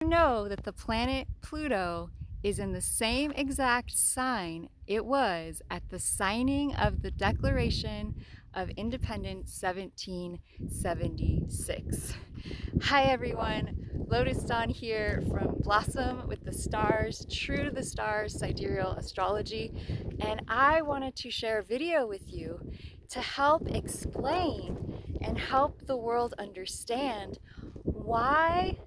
Know that the planet Pluto is in the same exact sign it was at the signing of the Declaration of Independence 1776. Hi everyone, Lotus Dawn here from Blossom with the Stars, True to the Stars Sidereal Astrology, and I wanted to share a video with you to help explain and help the world understand why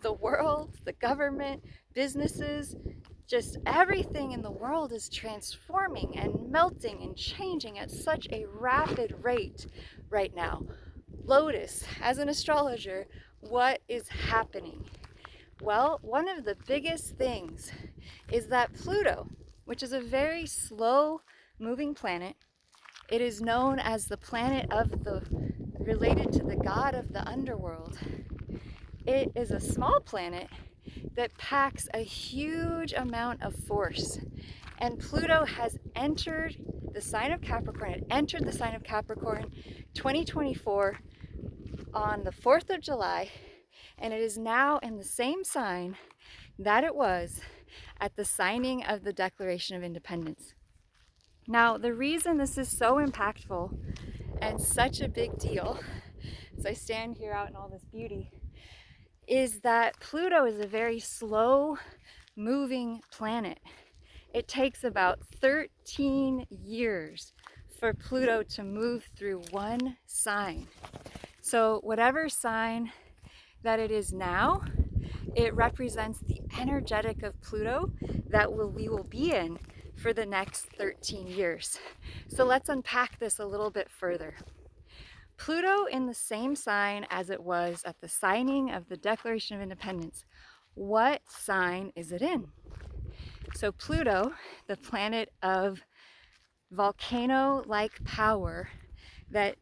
the world, the government, businesses, just everything in the world is transforming and melting and changing at such a rapid rate right now. Lotus, as an astrologer, what is happening? Well, one of the biggest things is that Pluto, which is a very slow moving planet, it is known as the planet of the related to the god of the underworld. It is a small planet that packs a huge amount of force. And Pluto has entered the sign of Capricorn. It entered the sign of Capricorn 2024 on the 4th of July, and it is now in the same sign that it was at the signing of the Declaration of Independence. Now, the reason this is so impactful and such a big deal, as I stand here out in all this beauty, is that Pluto is a very slow moving planet. It takes about 13 years for Pluto to move through one sign. So whatever sign that it is now, it represents the energetic of Pluto that we will be in for the next 13 years. So let's unpack this a little bit further. Pluto in the same sign as it was at the signing of the Declaration of Independence. What sign is it in? So Pluto, the planet of volcano-like power that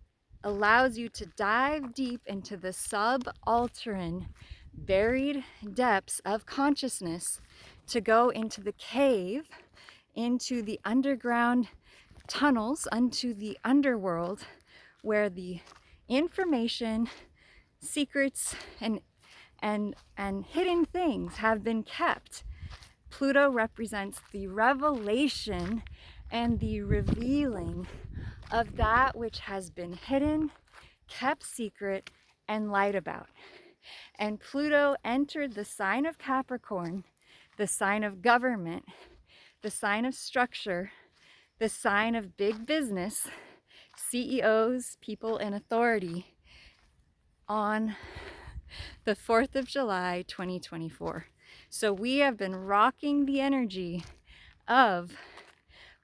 allows you to dive deep into the subaltern, buried depths of consciousness, to go into the cave, into the underground tunnels, into the underworld, where the information, secrets, and hidden things have been kept. Pluto represents the revelation and the revealing of that which has been hidden, kept secret, and lied about. And Pluto entered the sign of Capricorn, the sign of government, the sign of structure, the sign of big business, CEOs, people in authority, on the 4th of July, 2024. So we have been rocking the energy of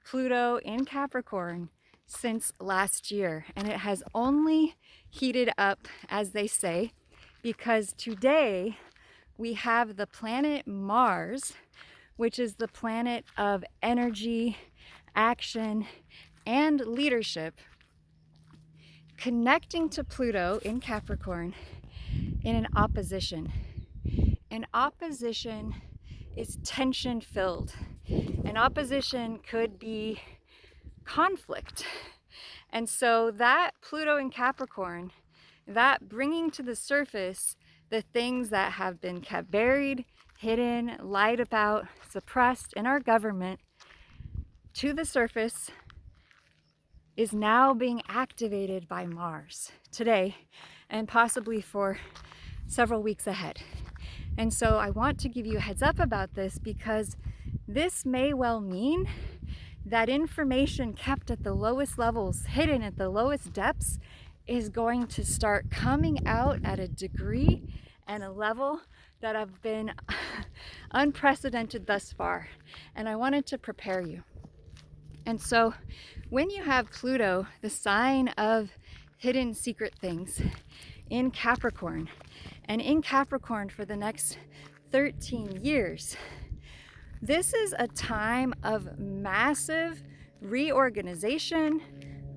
Pluto in Capricorn since last year, and it has only heated up, as they say, because today we have the planet Mars, which is the planet of energy, action, and leadership, connecting to Pluto in Capricorn in an opposition. An opposition is tension filled. An opposition could be conflict. And so that Pluto in Capricorn, that bringing to the surface the things that have been kept buried, hidden, lied about, suppressed in our government to the surface, is now being activated by Mars today and possibly for several weeks ahead. And so I want to give you a heads up about this, because this may well mean that information kept at the lowest levels, hidden at the lowest depths, is going to start coming out at a degree and a level that have been unprecedented thus far. And I wanted to prepare you. And so when you have Pluto, the sign of hidden secret things, in Capricorn, and in Capricorn for the next 13 years, this is a time of massive reorganization,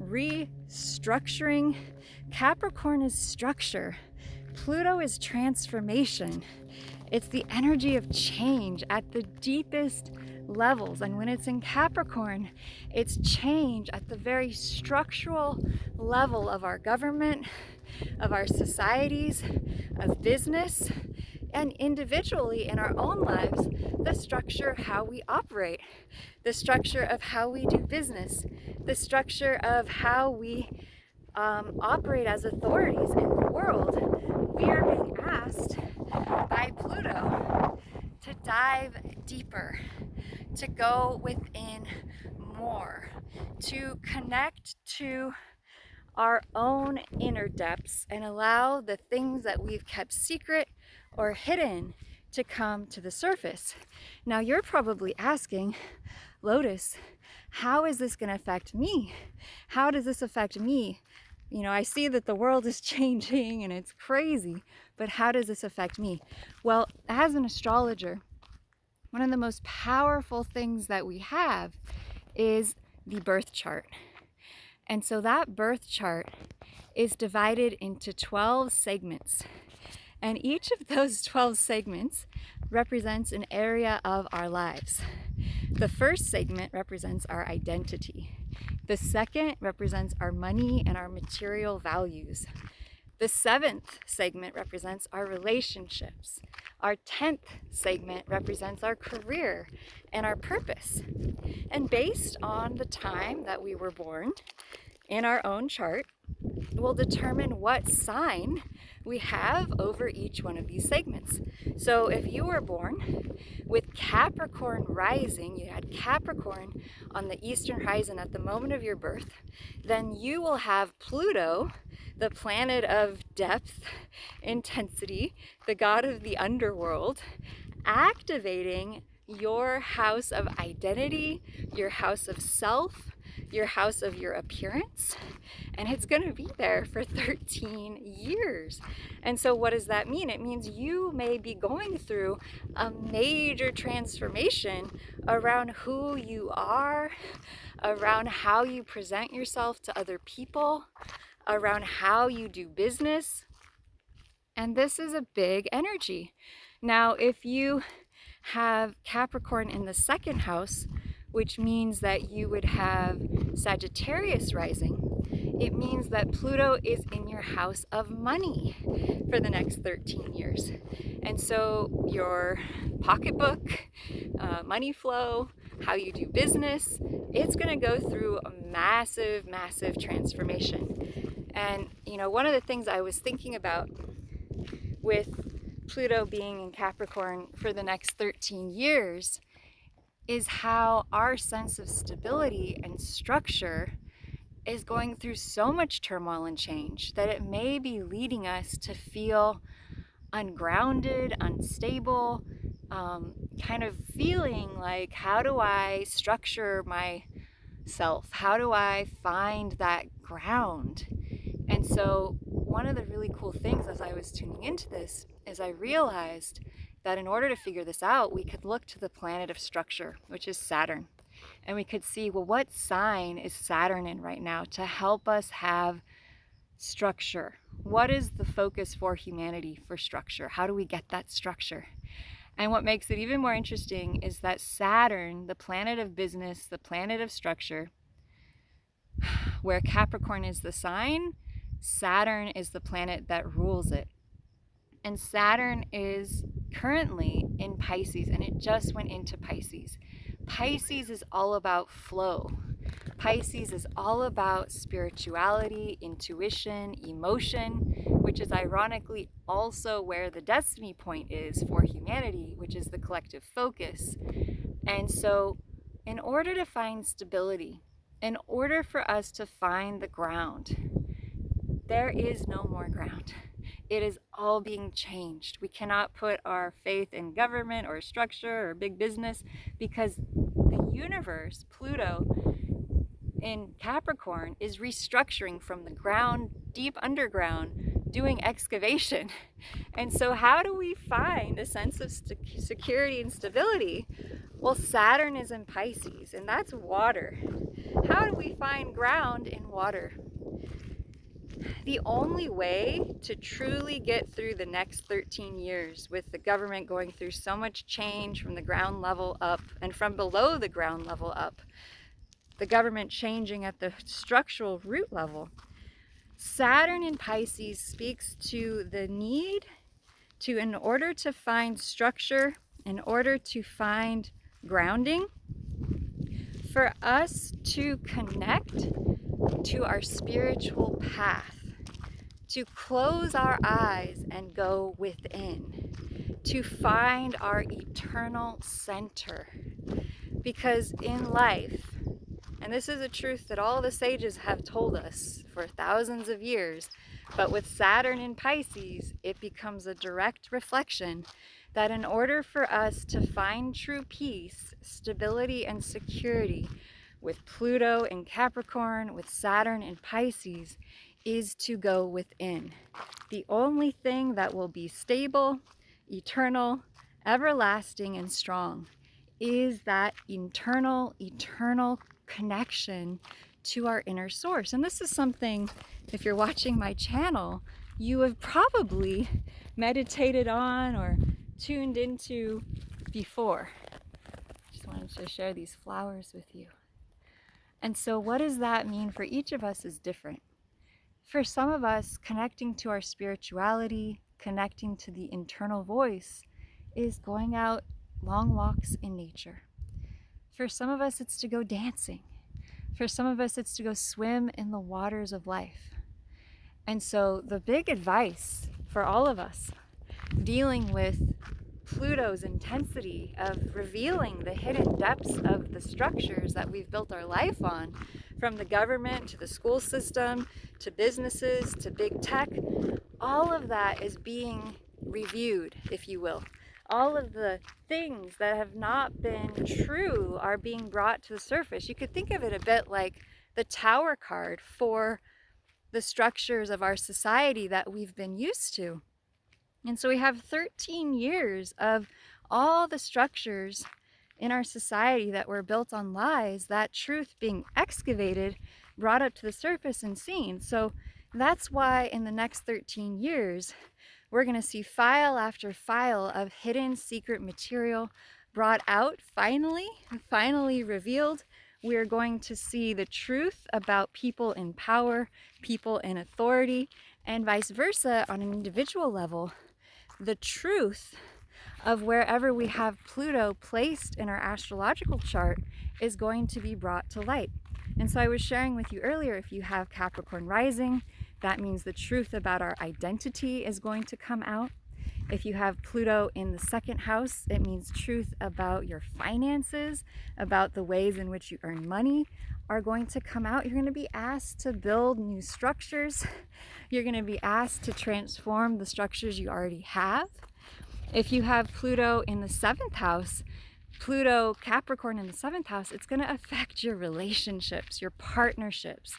restructuring. Capricorn is structure. Pluto is transformation. It's the energy of change at the deepest levels. And when it's in Capricorn, it's change at the very structural level of our government, of our societies, of business. and individually in our own lives, the structure of how we operate, the structure of how we do business, the structure of how we operate as authorities in the world. We are being asked by Pluto to dive deeper, to go within more, to connect to our own inner depths and allow the things that we've kept secret or hidden to come to the surface. Now you're probably asking, Lotus, how is this going to affect me? How does this affect me? You know, I see that the world is changing and it's crazy, but how does this affect me? Well, as an astrologer, one of the most powerful things that we have is the birth chart. And so that birth chart is divided into 12 segments. And each of those 12 segments represents an area of our lives. The first segment represents our identity. The second represents our money and our material values. The 7th segment represents our relationships. Our 10th segment represents our career and our purpose. And based on the time that we were born in our own chart, will determine what sign we have over each one of these segments. So if you were born with Capricorn rising, you had Capricorn on the eastern horizon at the moment of your birth, then you will have Pluto, the planet of depth, intensity, the god of the underworld, activating your house of identity, your house of self, your house of your appearance, and it's going to be there for 13 years. And so what does that mean? It means you may be going through a major transformation around who you are, around how you present yourself to other people, around how you do business. And this is a big energy. Now, if you have Capricorn in the second house, which means that you would have Sagittarius rising, it means that Pluto is in your house of money for the next 13 years. And so your pocketbook, money flow, how you do business, it's going to go through a massive, massive transformation. And, you know, one of the things I was thinking about with Pluto being in Capricorn for the next 13 years is how our sense of stability and structure is going through so much turmoil and change that it may be leading us to feel ungrounded, unstable, kind of feeling like, how do I structure myself? How do I find that ground? And so one of the really cool things as I was tuning into this is I realized that in order to figure this out, we could look to the planet of structure, which is Saturn. And we could see, well, what sign is Saturn in right now to help us have structure? What is the focus for humanity for structure? How do we get that structure? And what makes it even more interesting is that Saturn, the planet of business, the planet of structure, where Capricorn is the sign, Saturn is the planet that rules it. And Saturn is currently in Pisces, and it just went into Pisces. Pisces is all about flow. Pisces is all about spirituality, intuition, emotion, which is ironically also where the destiny point is for humanity, which is the collective focus. And so, in order to find stability, in order for us to find the ground, there is no more ground. It is all being changed. We cannot put our faith in government or structure or big business because the universe, Pluto in Capricorn, is restructuring from the ground, deep underground, doing excavation. And so how do we find a sense of security and stability? Well, Saturn is in Pisces, and that's water. How do we find ground in water? The only way to truly get through the next 13 years with the government going through so much change from the ground level up and from below the ground level up, the government changing at the structural root level, Saturn in Pisces speaks to the need in order to find structure, in order to find grounding, for us to connect to our spiritual path, to close our eyes and go within, to find our eternal center. Because in life, and this is a truth that all the sages have told us for thousands of years, but with Saturn in Pisces, it becomes a direct reflection that in order for us to find true peace, stability, and security with Pluto in Capricorn, with Saturn in Pisces, is to go within. The only thing that will be stable, eternal, everlasting, and strong is that eternal connection to our inner source. And this is something, if you're watching my channel, you have probably meditated on or tuned into before. Just wanted to share these flowers with you. And so what does that mean for each of us is different. For some of us, connecting to our spirituality, connecting to the internal voice, is going out long walks in nature. For some of us, it's to go dancing. For some of us, it's to go swim in the waters of life. And so the big advice for all of us dealing with Pluto's intensity of revealing the hidden depths of the structures that we've built our life on, from the government to the school system to businesses to big tech, all of that is being reviewed, if you will. All of the things that have not been true are being brought to the surface. You could think of it a bit like the tower card for the structures of our society that we've been used to. And so we have 13 years of all the structures in our society that were built on lies, that truth being excavated, brought up to the surface and seen. So that's why in the next 13 years, we're going to see file after file of hidden secret material brought out, finally revealed. We're going to see the truth about people in power, people in authority, and vice versa on an individual level. The truth of wherever we have Pluto placed in our astrological chart is going to be brought to light. And so I was sharing with you earlier, if you have Capricorn rising, that means the truth about our identity is going to come out. If you have Pluto in the second house, it means truth about your finances, about the ways in which you earn money are going to come out. You're going to be asked to build new structures. You're going to be asked to transform the structures you already have. If you have Pluto in the seventh house, Pluto, Capricorn in the seventh house, it's going to affect your relationships, your partnerships.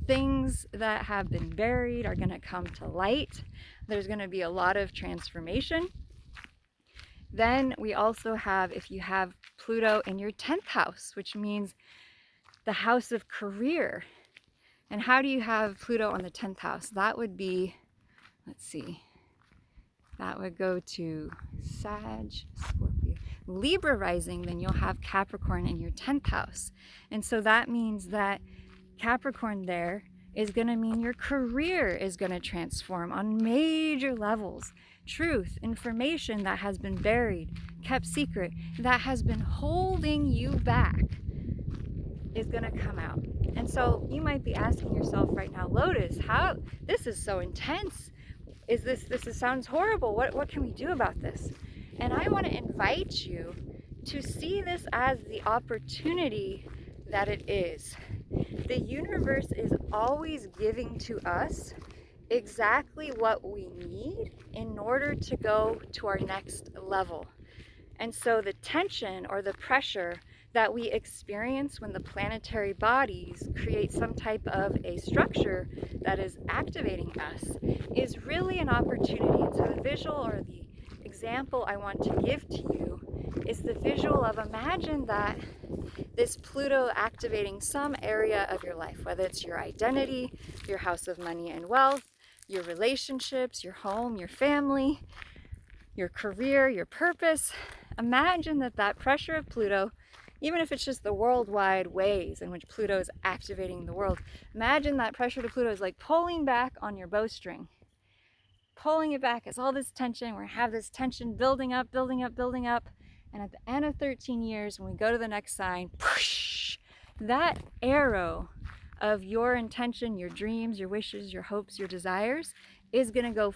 Things that have been buried are going to come to light. There's going to be a lot of transformation. Then we also have, if you have Pluto in your 10th house, which means the house of career. And how do you have Pluto on the 10th house? That would be, let's see, that would go to Sag, Scorpio, Libra rising, then you'll have Capricorn in your 10th house. And so that means that Capricorn there is going to mean your career is going to transform on major levels. Truth, information that has been buried, kept secret, that has been holding you back is going to come out. And so you might be asking yourself right now, Lotus, how, this is so intense. This sounds horrible. What can we do about this? And I want to invite you to see this as the opportunity that it is. The universe is always giving to us exactly what we need in order to go to our next level. And so the tension or the pressure that we experience when the planetary bodies create some type of a structure that is activating us is really an opportunity. And so the visual or the example I want to give to you is the visual of, imagine that this Pluto activating some area of your life, whether it's your identity, your house of money and wealth, your relationships, your home, your family, your career, your purpose. Imagine that pressure of Pluto, even if it's just the worldwide ways in which Pluto is activating the world, imagine that pressure to Pluto is like pulling back on your bowstring. pulling it back. It's all this tension. We're gonna have this tension building up, building up, building up. And at the end of 13 years, when we go to the next sign, push, that arrow of your intention, your dreams, your wishes, your hopes, your desires is gonna go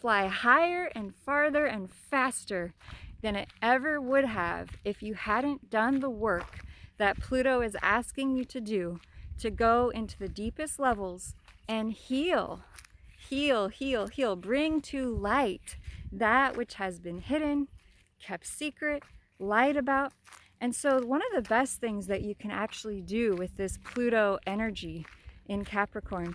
fly higher and farther and faster than it ever would have if you hadn't done the work that Pluto is asking you to do, to go into the deepest levels and heal, heal, heal, heal. Bring to light that which has been hidden, kept secret, lied about. And so one of the best things that you can actually do with this Pluto energy in Capricorn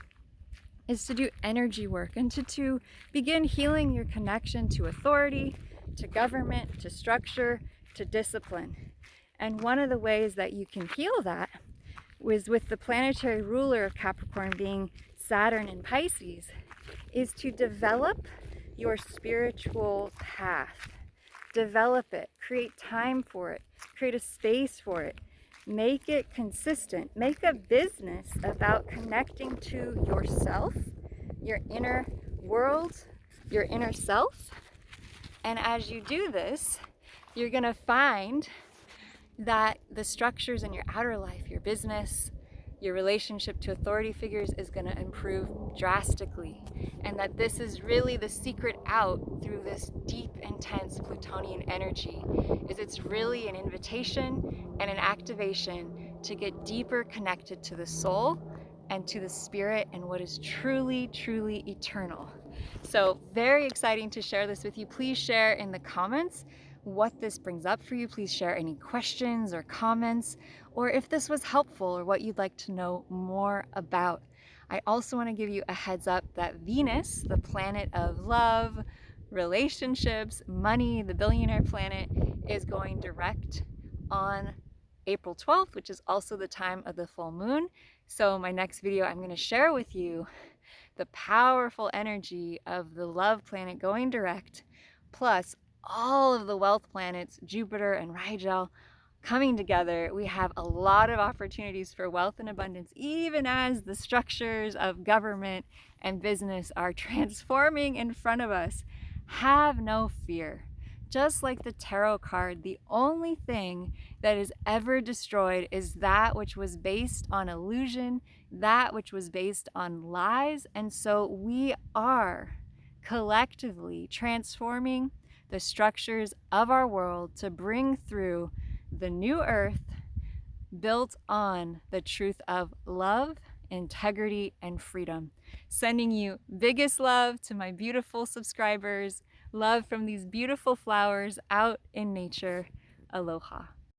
is to do energy work and to begin healing your connection to authority, to government, to structure, to discipline. And one of the ways that you can heal that was with the planetary ruler of Capricorn being Saturn in Pisces, is to develop your spiritual path. Develop it, create time for it, create a space for it, make it consistent, make a business about connecting to yourself, your inner world, your inner self. And as you do this, you're gonna find that the structures in your outer life, your business, your relationship to authority figures is going to improve drastically, and that this is really the secret out through this deep, intense Plutonian energy. Is it's really an invitation and an activation to get deeper connected to the soul and to the spirit and what is truly, truly eternal. So very exciting to share this with you. Please share in the comments what this brings up for you. Please share any questions or comments, or if this was helpful or what you'd like to know more about. I also want to give you a heads up that Venus, the planet of love, relationships, money, the billionaire planet, is going direct on April 12th, which is also the time of the full moon. So my next video, I'm going to share with you the powerful energy of the love planet going direct, plus all of the wealth planets, Jupiter and Rigel, coming together. We have a lot of opportunities for wealth and abundance, even as the structures of government and business are transforming in front of us. Have no fear. Just like the tarot card, the only thing that is ever destroyed is that which was based on illusion, that which was based on lies. And so we are collectively transforming the structures of our world to bring through the new earth built on the truth of love, integrity, and freedom. Sending you biggest love to my beautiful subscribers, love from these beautiful flowers out in nature. Aloha.